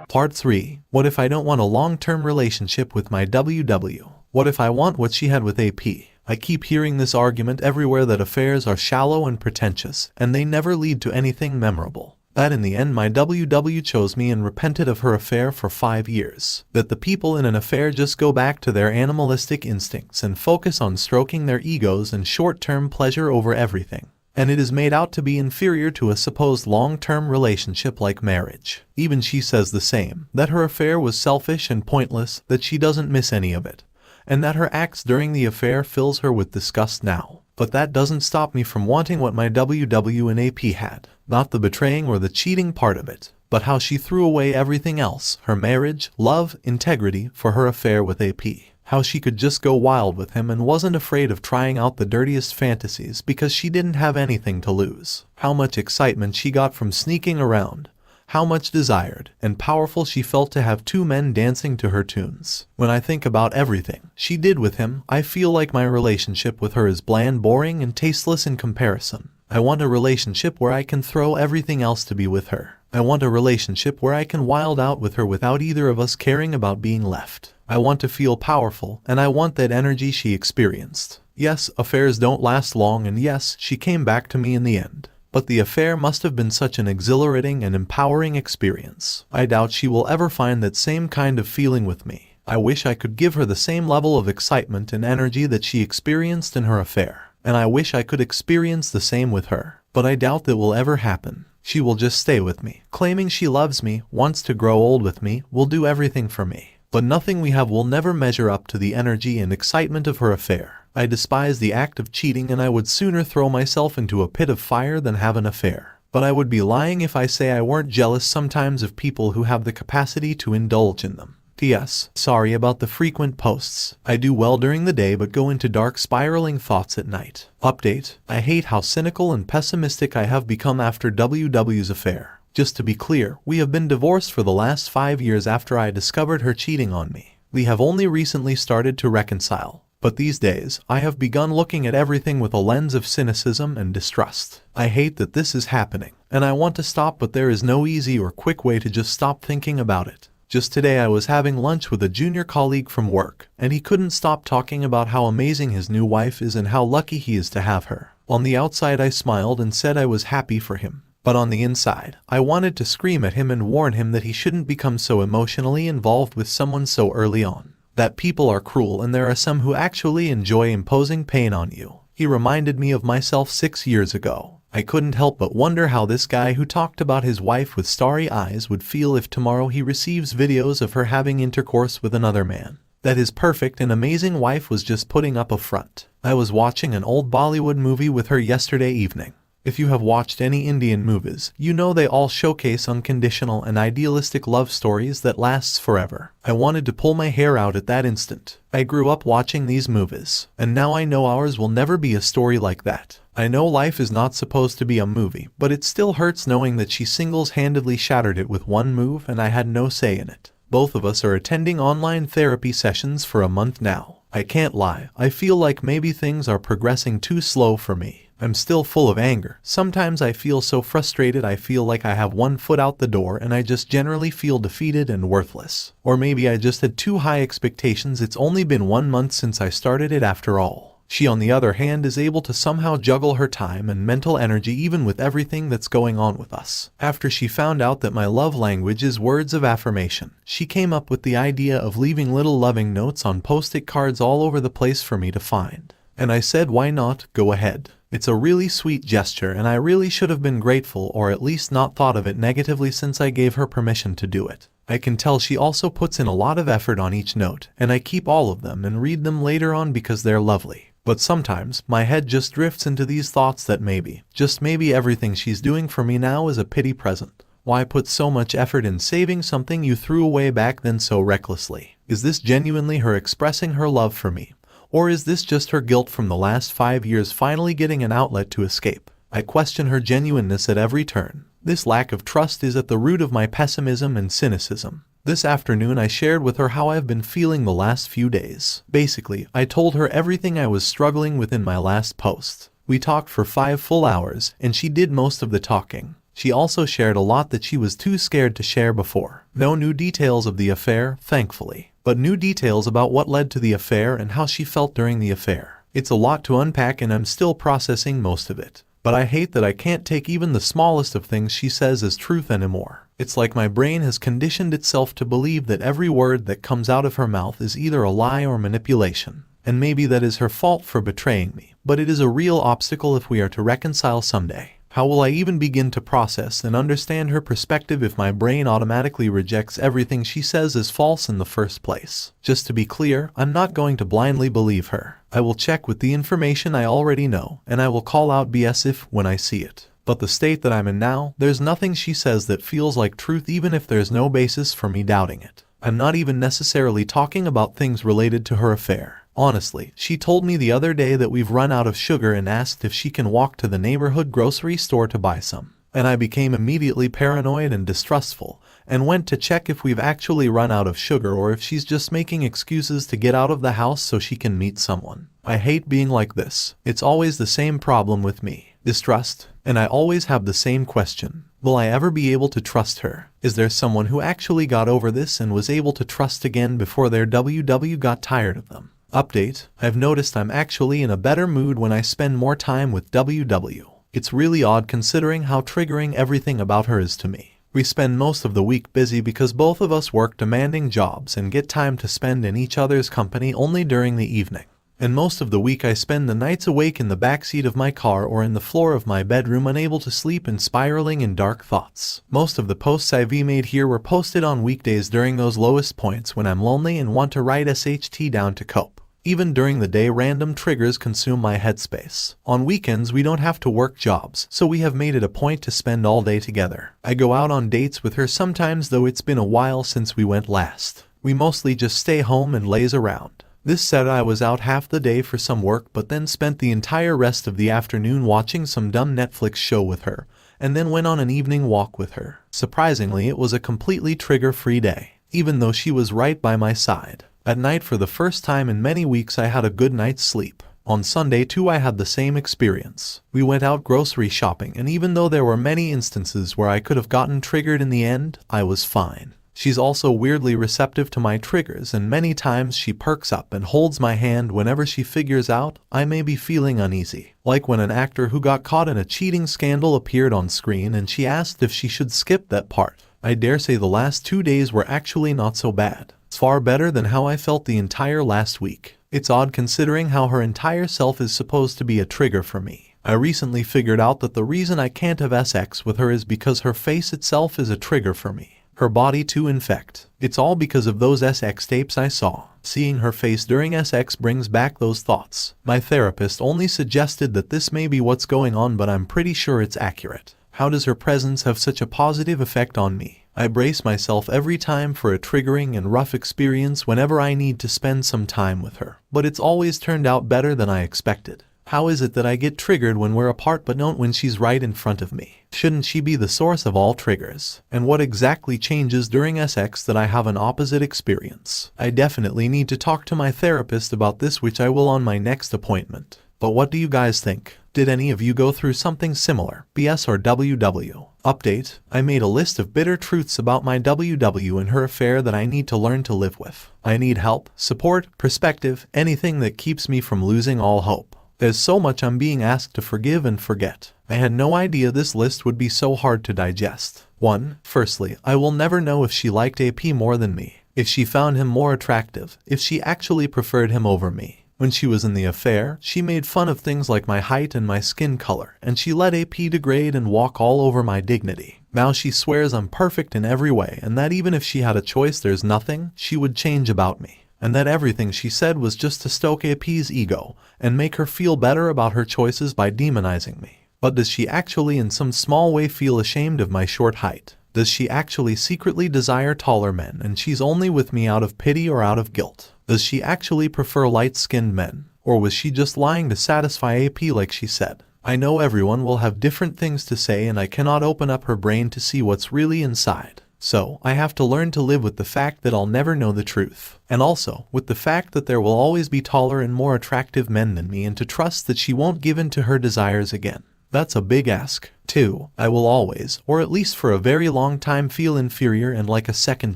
Part 3. What if I don't want a long-term relationship with my WW? What if I want what she had with AP? I keep hearing this argument everywhere that affairs are shallow and pretentious, and they never lead to anything memorable. That in the end my WW chose me and repented of her affair for 5 years. That the people in an affair just go back to their animalistic instincts and focus on stroking their egos and short-term pleasure over everything. And it is made out to be inferior to a supposed long-term relationship like marriage. Even she says the same, that her affair was selfish and pointless, that she doesn't miss any of it, and that her acts during the affair fills her with disgust now. But that doesn't stop me from wanting what my WW and AP had. Not the betraying or the cheating part of it, but how she threw away everything else, her marriage, love, integrity, for her affair with AP. How she could just go wild with him and wasn't afraid of trying out the dirtiest fantasies because she didn't have anything to lose. How much excitement she got from sneaking around. How much desired and powerful she felt to have 2 men dancing to her tunes. When I think about everything she did with him, I feel like my relationship with her is bland, boring, and tasteless in comparison. I want a relationship where I can throw everything else to be with her. I want a relationship where I can wild out with her without either of us caring about being left. I want to feel powerful, and I want that energy she experienced. Yes, affairs don't last long, and yes, she came back to me in the end. But the affair must have been such an exhilarating and empowering experience. I doubt she will ever find that same kind of feeling with me. I wish I could give her the same level of excitement and energy that she experienced in her affair. And I wish I could experience the same with her. But I doubt that will ever happen. She will just stay with me, claiming she loves me, wants to grow old with me, will do everything for me. But nothing we have will never measure up to the energy and excitement of her affair. I despise the act of cheating, and I would sooner throw myself into a pit of fire than have an affair. But I would be lying if I say I weren't jealous sometimes of people who have the capacity to indulge in them. P.S. Sorry about the frequent posts. I do well during the day but go into dark spiraling thoughts at night. Update. I hate how cynical and pessimistic I have become after WW's affair. Just to be clear, we have been divorced for the last 5 years after I discovered her cheating on me. We have only recently started to reconcile. But these days, I have begun looking at everything with a lens of cynicism and distrust. I hate that this is happening, and I want to stop, but there is no easy or quick way to just stop thinking about it. Just today I was having lunch with a junior colleague from work, and he couldn't stop talking about how amazing his new wife is and how lucky he is to have her. On the outside I smiled and said I was happy for him. But on the inside, I wanted to scream at him and warn him that he shouldn't become so emotionally involved with someone so early on. That people are cruel and there are some who actually enjoy imposing pain on you. He reminded me of myself 6 years ago. I couldn't help but wonder how this guy who talked about his wife with starry eyes would feel if tomorrow he receives videos of her having intercourse with another man. That his perfect and amazing wife was just putting up a front. I was watching an old Bollywood movie with her yesterday evening. If you have watched any Indian movies, you know they all showcase unconditional and idealistic love stories that lasts forever. I wanted to pull my hair out at that instant. I grew up watching these movies, and now I know ours will never be a story like that. I know life is not supposed to be a movie, but it still hurts knowing that she single-handedly shattered it with one move and I had no say in it. Both of us are attending online therapy sessions for a month now. I can't lie, I feel like maybe things are progressing too slow for me. I'm still full of anger. Sometimes I feel so frustrated I feel like I have one foot out the door and I just generally feel defeated and worthless. Or maybe I just had too high expectations. It's only been 1 month since I started it after all. She on the other hand is able to somehow juggle her time and mental energy even with everything that's going on with us. After she found out that my love language is words of affirmation, she came up with the idea of leaving little loving notes on post-it cards all over the place for me to find. And I said, why not, go ahead. It's a really sweet gesture and I really should have been grateful or at least not thought of it negatively since I gave her permission to do it. I can tell she also puts in a lot of effort on each note, and I keep all of them and read them later on because they're lovely. But sometimes, my head just drifts into these thoughts that maybe, just maybe everything she's doing for me now is a pity present. Why put so much effort in saving something you threw away back then so recklessly? Is this genuinely her expressing her love for me? Or is this just her guilt from the last 5 years finally getting an outlet to escape? I question her genuineness at every turn. This lack of trust is at the root of my pessimism and cynicism. This afternoon I shared with her how I've been feeling the last few days. Basically, I told her everything I was struggling with in my last post. We talked for 5 full hours, and she did most of the talking. She also shared a lot that she was too scared to share before. No new details of the affair, thankfully, but new details about what led to the affair and how she felt during the affair. It's a lot to unpack and I'm still processing most of it. But I hate that I can't take even the smallest of things she says as truth anymore. It's like my brain has conditioned itself to believe that every word that comes out of her mouth is either a lie or manipulation. And maybe that is her fault for betraying me, but it is a real obstacle if we are to reconcile someday. How will I even begin to process and understand her perspective if my brain automatically rejects everything she says as false in the first place? Just to be clear, I'm not going to blindly believe her. I will check with the information I already know, and I will call out BS when I see it. But the state that I'm in now, there's nothing she says that feels like truth even if there's no basis for me doubting it. I'm not even necessarily talking about things related to her affair. Honestly, she told me the other day that we've run out of sugar and asked if she can walk to the neighborhood grocery store to buy some. And I became immediately paranoid and distrustful, and went to check if we've actually run out of sugar or if she's just making excuses to get out of the house so she can meet someone. I hate being like this. It's always the same problem with me. Distrust. And I always have the same question. Will I ever be able to trust her? Is there someone who actually got over this and was able to trust again before their WW got tired of them? Update: I've noticed I'm actually in a better mood when I spend more time with WW. It's really odd considering how triggering everything about her is to me. We spend most of the week busy because both of us work demanding jobs and get time to spend in each other's company only during the evening. And most of the week I spend the nights awake in the backseat of my car or in the floor of my bedroom unable to sleep and spiraling in dark thoughts. Most of the posts I've made here were posted on weekdays during those lowest points when I'm lonely and want to write SHT down to cope. Even during the day, random triggers consume my headspace. On weekends, we don't have to work jobs, so we have made it a point to spend all day together. I go out on dates with her sometimes, though it's been a while since we went last. We mostly just stay home and laze around. This said, I was out half the day for some work but then spent the entire rest of the afternoon watching some dumb Netflix show with her, and then went on an evening walk with her. Surprisingly, it was a completely trigger-free day, even though she was right by my side. At night, for the first time in many weeks, I had a good night's sleep. On Sunday too, I had the same experience. We went out grocery shopping, and even though there were many instances where I could have gotten triggered, in the end, I was fine. She's also weirdly receptive to my triggers, and many times she perks up and holds my hand whenever she figures out I may be feeling uneasy. Like when an actor who got caught in a cheating scandal appeared on screen and she asked if she should skip that part. I dare say the last 2 days were actually not so bad. It's far better than how I felt the entire last week. It's odd considering how her entire self is supposed to be a trigger for me. I recently figured out that the reason I can't have sex with her is because her face itself is a trigger for me. Her body too, in fact. It's all because of those xtapes I saw. Seeing her face during sex brings back those thoughts. My therapist only suggested that this may be what's going on, but I'm pretty sure it's accurate. How does her presence have such a positive effect on me? I brace myself every time for a triggering and rough experience whenever I need to spend some time with her, but it's always turned out better than I expected. How is it that I get triggered when we're apart but don't when she's right in front of me? Shouldn't she be the source of all triggers? And what exactly changes during sex that I have an opposite experience? I definitely need to talk to my therapist about this, which I will on my next appointment. But what do you guys think? Did any of you go through something similar? BS or WW? Update: I made a list of bitter truths about my WW and her affair that I need to learn to live with. I need help, support, perspective, anything that keeps me from losing all hope. There's so much I'm being asked to forgive and forget. I had no idea this list would be so hard to digest. 1. Firstly, I will never know if she liked AP more than me, if she found him more attractive, if she actually preferred him over me. When she was in the affair, she made fun of things like my height and my skin color, and she let AP degrade and walk all over my dignity. Now she swears I'm perfect in every way, and that even if she had a choice, there's nothing she would change about me, and that everything she said was just to stoke AP's ego and make her feel better about her choices by demonizing me. But does she actually in some small way feel ashamed of my short height? Does she actually secretly desire taller men and she's only with me out of pity or out of guilt? Does she actually prefer light-skinned men? Or was she just lying to satisfy AP like she said? I know everyone will have different things to say, and I cannot open up her brain to see what's really inside. So, I have to learn to live with the fact that I'll never know the truth. And also, with the fact that there will always be taller and more attractive men than me, and to trust that she won't give in to her desires again. That's a big ask. 2. I will always, or at least for a very long time, feel inferior and like a second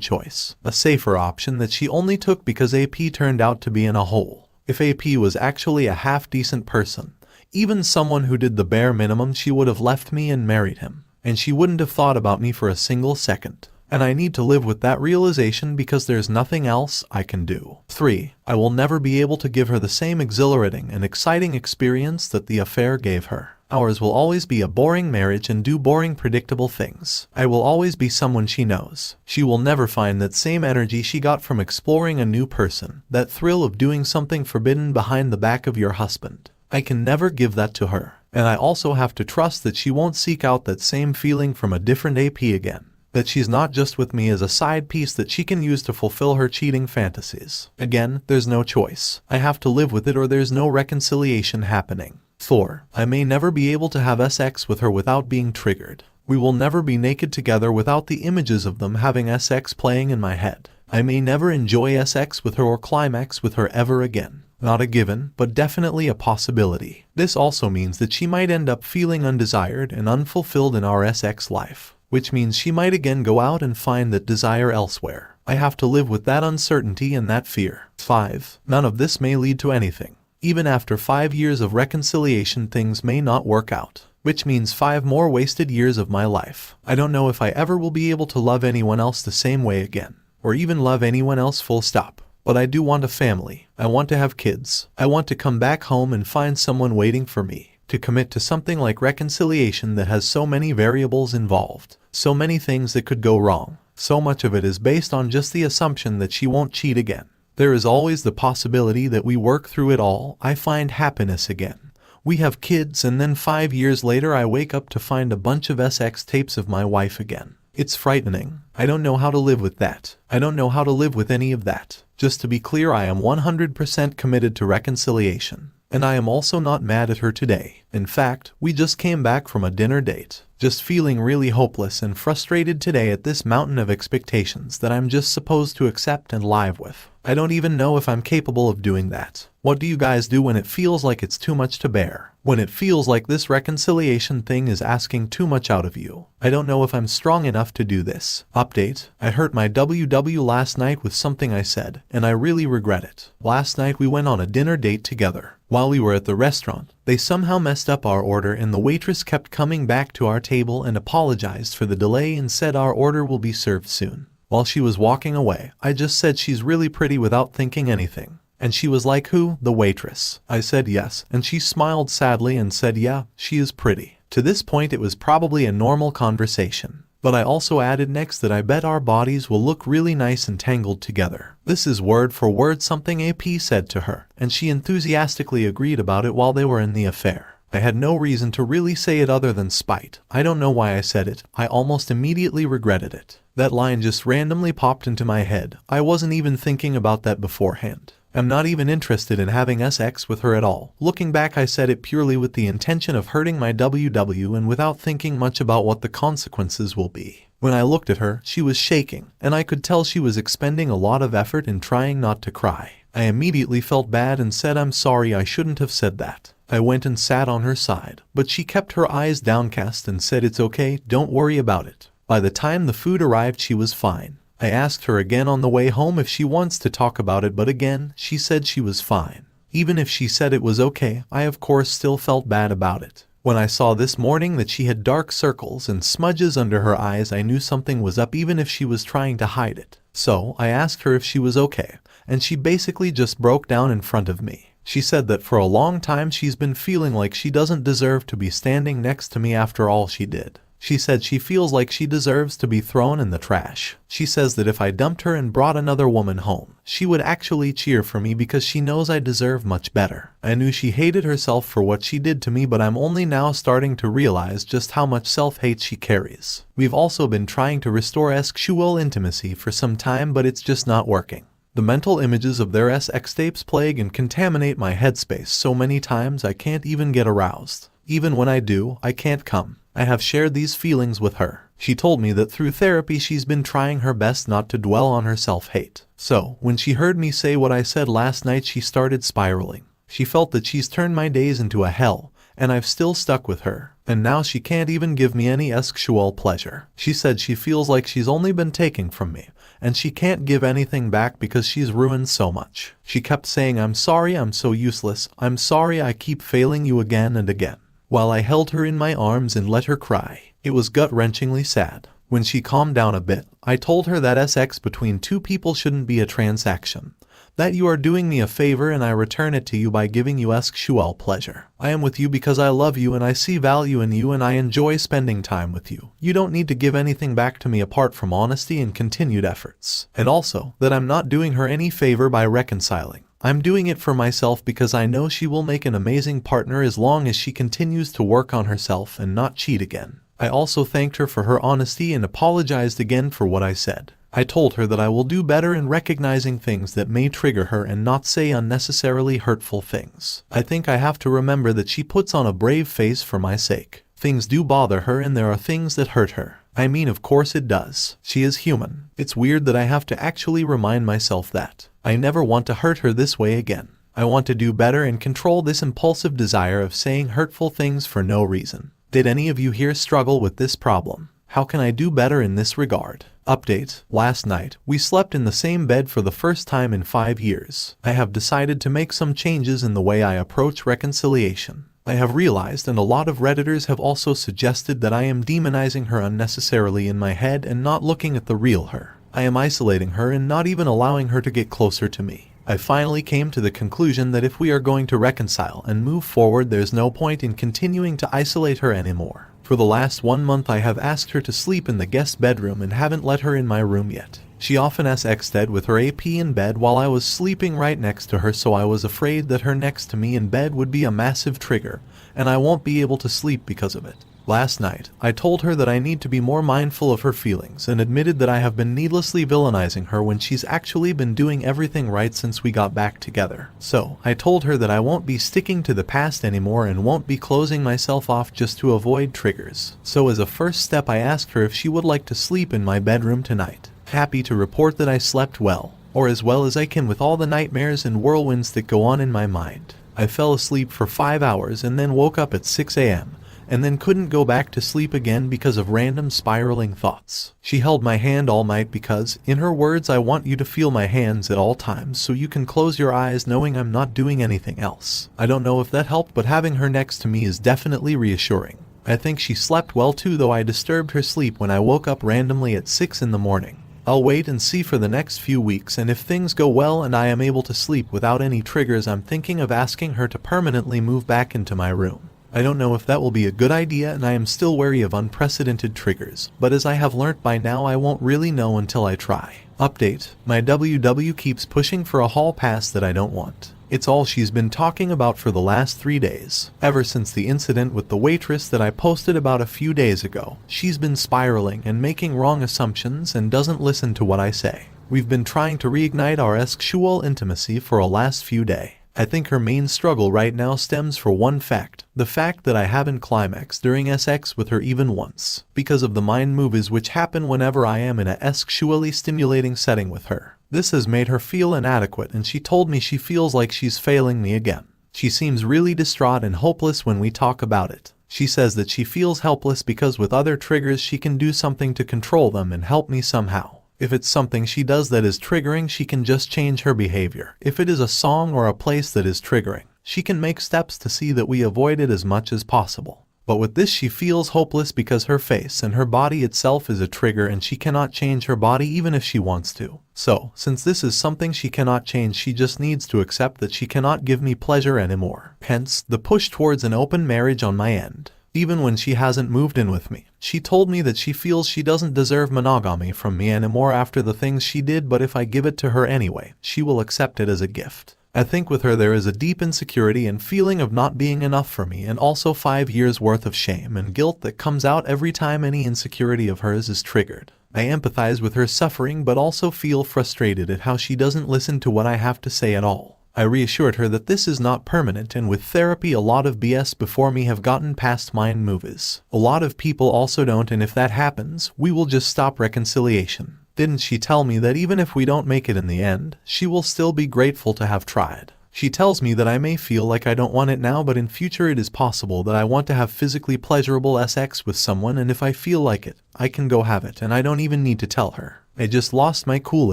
choice. A safer option that she only took because AP turned out to be in a hole. If AP was actually a half-decent person, even someone who did the bare minimum, she would have left me and married him. And she wouldn't have thought about me for a single second. And I need to live with that realization because there's nothing else I can do. 3. I will never be able to give her the same exhilarating and exciting experience that the affair gave her. Ours will always be a boring marriage and do boring, predictable things. I will always be someone she knows. She will never find that same energy she got from exploring a new person, that thrill of doing something forbidden behind the back of your husband. I can never give that to her. And I also have to trust that she won't seek out that same feeling from a different AP again. That she's not just with me as a side piece that she can use to fulfill her cheating fantasies. Again, there's no choice. I have to live with it or there's no reconciliation happening. 4. I may never be able to have sex with her without being triggered. We will never be naked together without the images of them having sex playing in my head. I may never enjoy sex with her or climax with her ever again. Not a given, but definitely a possibility. This also means that she might end up feeling undesired and unfulfilled in our sex life, which means she might again go out and find that desire elsewhere. I have to live with that uncertainty and that fear. 5. None of this may lead to anything. Even after 5 years of reconciliation, things may not work out, which means 5 more wasted years of my life. I don't know if I ever will be able to love anyone else the same way again, or even love anyone else full stop. But I do want a family. I want to have kids. I want to come back home and find someone waiting for me. To commit to something like reconciliation that has so many variables involved, so many things that could go wrong. So much of it is based on just the assumption that she won't cheat again. There is always the possibility that we work through it all, I find happiness again. We have kids, and then 5 years later I wake up to find a bunch of SX tapes of my wife again. It's frightening. I don't know how to live with that. I don't know how to live with any of that. Just to be clear, I am 100% committed to reconciliation. And I am also not mad at her today. In fact, we just came back from a dinner date. Just feeling really hopeless and frustrated today at this mountain of expectations that I'm just supposed to accept and live with. I don't even know if I'm capable of doing that. What do you guys do when it feels like it's too much to bear? When it feels like this reconciliation thing is asking too much out of you? I don't know if I'm strong enough to do this. Update: I hurt my WW last night with something I said, and I really regret it. Last night we went on a dinner date together. While we were at the restaurant, they somehow messed up our order and the waitress kept coming back to our table and apologized for the delay and said our order will be served soon. While she was walking away, I just said she's really pretty without thinking anything. And she was like, who? The waitress. I said yes, and she smiled sadly and said yeah, she is pretty. To this point it was probably a normal conversation. But I also added next that I bet our bodies will look really nice and tangled together. This is word for word something AP said to her, and she enthusiastically agreed about it while they were in the affair. I had no reason to really say it other than spite. I don't know why I said it. I almost immediately regretted it. That line just randomly popped into my head. I wasn't even thinking about that beforehand. I'm not even interested in having sex with her at all. Looking back, I said it purely with the intention of hurting my WW and without thinking much about what the consequences will be. When I looked at her, she was shaking, and I could tell she was expending a lot of effort in trying not to cry. I immediately felt bad and said I'm sorry, I shouldn't have said that. I went and sat on her side, but she kept her eyes downcast and said it's okay, don't worry about it. By the time the food arrived she was fine. I asked her again on the way home if she wants to talk about it, but again, she said she was fine. Even if she said it was okay, I of course still felt bad about it. When I saw this morning that she had dark circles and smudges under her eyes, I knew something was up even if she was trying to hide it. So, I asked her if she was okay, and she basically just broke down in front of me. She said that for a long time she's been feeling like she doesn't deserve to be standing next to me after all she did. She said she feels like she deserves to be thrown in the trash. She says that if I dumped her and brought another woman home, she would actually cheer for me because she knows I deserve much better. I knew she hated herself for what she did to me, but I'm only now starting to realize just how much self-hate she carries. We've also been trying to restore sexual intimacy for some time, but it's just not working. The mental images of their xtapes plague and contaminate my headspace so many times I can't even get aroused. Even when I do, I can't come. I have shared these feelings with her. She told me that through therapy she's been trying her best not to dwell on her self-hate. So, when she heard me say what I said last night, she started spiraling. She felt that she's turned my days into a hell, and I've still stuck with her. and now she can't even give me any sexual pleasure. She said she feels like she's only been taking from me, and she can't give anything back because she's ruined so much. She kept saying, "I'm sorry, I'm so useless. I'm sorry I keep failing you again and again." While I held her in my arms and let her cry, it was gut-wrenchingly sad. When she calmed down a bit, I told her that sex between two people shouldn't be a transaction. That you are doing me a favor and I return it to you by giving you sexual pleasure. I am with you because I love you and I see value in you and I enjoy spending time with you. You don't need to give anything back to me apart from honesty and continued efforts. And also, that I'm not doing her any favor by reconciling. I'm doing it for myself because I know she will make an amazing partner as long as she continues to work on herself and not cheat again. I also thanked her for her honesty and apologized again for what I said. I told her that I will do better in recognizing things that may trigger her and not say unnecessarily hurtful things. I think I have to remember that she puts on a brave face for my sake. Things do bother her and there are things that hurt her. I mean, of course it does. She is human. It's weird that I have to actually remind myself that. I never want to hurt her this way again. I want to do better and control this impulsive desire of saying hurtful things for no reason. Did any of you here struggle with this problem? How can I do better in this regard? Update. Last night, we slept in the same bed for the first time in 5 years. I have decided to make some changes in the way I approach reconciliation. I have realized, and a lot of Redditors have also suggested, that I am demonizing her unnecessarily in my head and not looking at the real her. I am isolating her and not even allowing her to get closer to me. I finally came to the conclusion that if we are going to reconcile and move forward, there's no point in continuing to isolate her anymore. For the last 1 month I have asked her to sleep in the guest bedroom and haven't let her in my room yet. She often sexted with her AP in bed while I was sleeping right next to her, so I was afraid that her next to me in bed would be a massive trigger, and I won't be able to sleep because of it. Last night, I told her that I need to be more mindful of her feelings and admitted that I have been needlessly villainizing her when she's actually been doing everything right since we got back together. So, I told her that I won't be sticking to the past anymore and won't be closing myself off just to avoid triggers. So as a first step, I asked her if she would like to sleep in my bedroom tonight. Happy to report that I slept well, or as well as I can with all the nightmares and whirlwinds that go on in my mind. I fell asleep for 5 hours and then woke up at 6 a.m. and then couldn't go back to sleep again because of random spiraling thoughts. She held my hand all night because, in her words, I want you to feel my hands at all times so you can close your eyes knowing I'm not doing anything else. I don't know if that helped, but having her next to me is definitely reassuring. I think she slept well too, though I disturbed her sleep when I woke up randomly at 6 in the morning. I'll wait and see for the next few weeks, and if things go well and I am able to sleep without any triggers, I'm thinking of asking her to permanently move back into my room. I don't know if that will be a good idea, and I am still wary of unprecedented triggers, but as I have learnt by now, I won't really know until I try. Update. My WW keeps pushing for a hall pass that I don't want. It's all she's been talking about for the last 3 days. Ever since the incident with the waitress that I posted about a few days ago, she's been spiraling and making wrong assumptions and doesn't listen to what I say. We've been trying to reignite our sexual intimacy for the last few days. I think her main struggle right now stems from one fact, the fact that I haven't climaxed during sex with her even once, because of the mind movies which happen whenever I am in a sexually stimulating setting with her. This has made her feel inadequate, and she told me she feels like she's failing me again. She seems really distraught and hopeless when we talk about it. She says that she feels helpless because with other triggers she can do something to control them and help me somehow. If it's something she does that is triggering, she can just change her behavior. If it is a song or a place that is triggering, she can make steps to see that we avoid it as much as possible. But with this, she feels hopeless because her face and her body itself is a trigger and she cannot change her body even if she wants to. So, since this is something she cannot change, she just needs to accept that she cannot give me pleasure anymore. Hence, the push towards an open marriage on my end. Even when she hasn't moved in with me, she told me that she feels she doesn't deserve monogamy from me anymore after the things she did, but if I give it to her anyway, she will accept it as a gift. I think with her there is a deep insecurity and feeling of not being enough for me, and also 5 years worth of shame and guilt that comes out every time any insecurity of hers is triggered. I empathize with her suffering but also feel frustrated at how she doesn't listen to what I have to say at all. I reassured her that this is not permanent, and with therapy a lot of BS before me have gotten past mind movies. A lot of people also don't, and if that happens, we will just stop reconciliation. Didn't she tell me that even if we don't make it in the end, she will still be grateful to have tried? She tells me that I may feel like I don't want it now, but in future it is possible that I want to have physically pleasurable sex with someone, and if I feel like it, I can go have it and I don't even need to tell her. I just lost my cool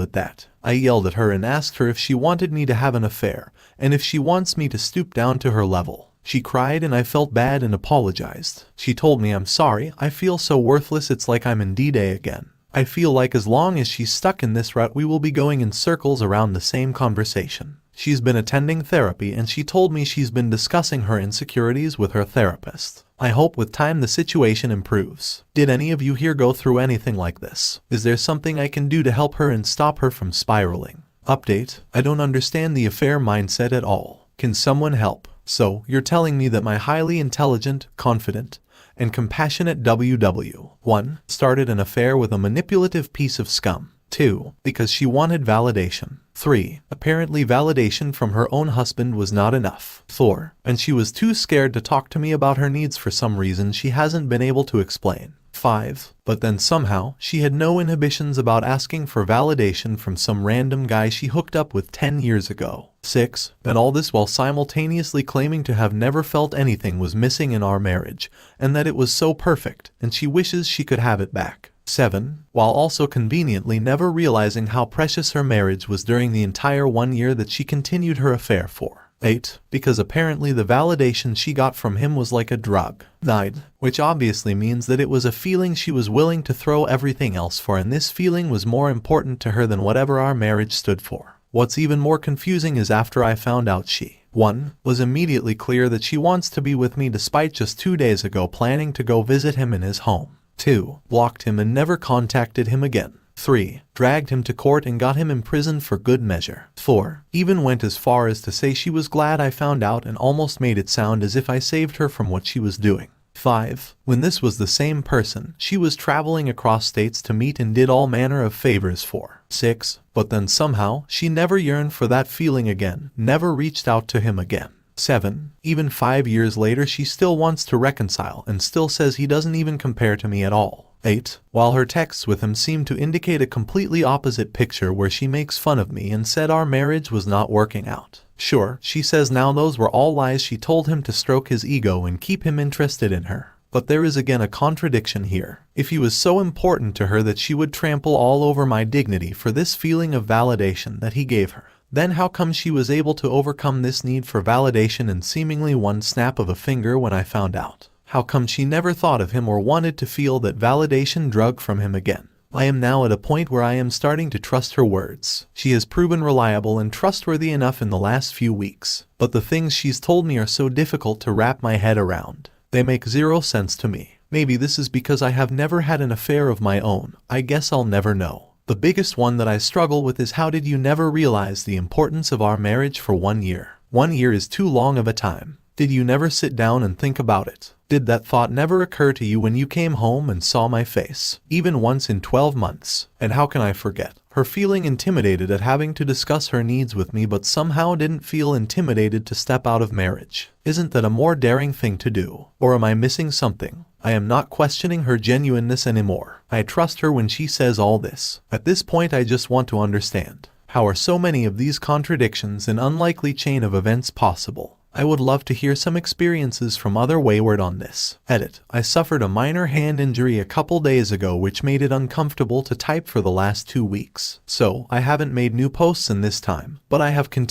at that. I yelled at her and asked her if she wanted me to have an affair, and if she wants me to stoop down to her level. She cried and I felt bad and apologized. She told me, "I'm sorry, I feel so worthless, it's like I'm in D-Day again." I feel like as long as she's stuck in this rut, we will be going in circles around the same conversation. She's been attending therapy and she told me she's been discussing her insecurities with her therapist. I hope with time the situation improves. Did any of you here go through anything like this? Is there something I can do to help her and stop her from spiraling? Update: I don't understand the affair mindset at all. Can someone help? So, you're telling me that my highly intelligent, confident, and compassionate WW1 started an affair with a manipulative piece of scum. 2. Because she wanted validation. 3. Apparently validation from her own husband was not enough. 4. And she was too scared to talk to me about her needs for some reason she hasn't been able to explain. 5. But then somehow, she had no inhibitions about asking for validation from some random guy she hooked up with 10 years ago. 6. And all this while simultaneously claiming to have never felt anything was missing in our marriage, and that it was so perfect, and she wishes she could have it back. 7. While also conveniently never realizing how precious her marriage was during the entire 1 year that she continued her affair for. 8. Because apparently the validation she got from him was like a drug. 9. Which obviously means that it was a feeling she was willing to throw everything else for, and this feeling was more important to her than whatever our marriage stood for. What's even more confusing is after I found out she 1. Was immediately clear that she wants to be with me despite just 2 days ago planning to go visit him in his home. 2. Blocked him and never contacted him again. 3. Dragged him to court and got him imprisoned for good measure. 4. Even went as far as to say she was glad I found out and almost made it sound as if I saved her from what she was doing. 5. When this was the same person she was traveling across states to meet and did all manner of favors for. 6. But then somehow she never yearned for that feeling again, never reached out to him again. 7. Even 5 years later she still wants to reconcile and still says he doesn't even compare to me at all. 8. While her texts with him seem to indicate a completely opposite picture where she makes fun of me and said our marriage was not working out. Sure, she says now those were all lies. She told him to stroke his ego and keep him interested in her. But there is again a contradiction here. If he was so important to her that she would trample all over my dignity for this feeling of validation that he gave her, then how come she was able to overcome this need for validation in seemingly one snap of a finger when I found out? How come she never thought of him or wanted to feel that validation drug from him again? I am now at a point where I am starting to trust her words. She has proven reliable and trustworthy enough in the last few weeks. But the things she's told me are so difficult to wrap my head around. They make zero sense to me. Maybe this is because I have never had an affair of my own. I guess I'll never know. The biggest one that I struggle with is how did you never realize the importance of our marriage for 1 year? 1 year is too long of a time. Did you never sit down and think about it? Did that thought never occur to you when you came home and saw my face, even once in 12 months? And how can I forget her feeling intimidated at having to discuss her needs with me but somehow didn't feel intimidated to step out of marriage? Isn't that a more daring thing to do? Or am I missing something? I am not questioning her genuineness anymore. I trust her when she says all this. At this point I just want to understand. How are so many of these contradictions and unlikely chain of events possible? I would love to hear some experiences from other wayward on this. Edit. I suffered a minor hand injury a couple days ago which made it uncomfortable to type for the last 2 weeks. So, I haven't made new posts in this time, but I have continued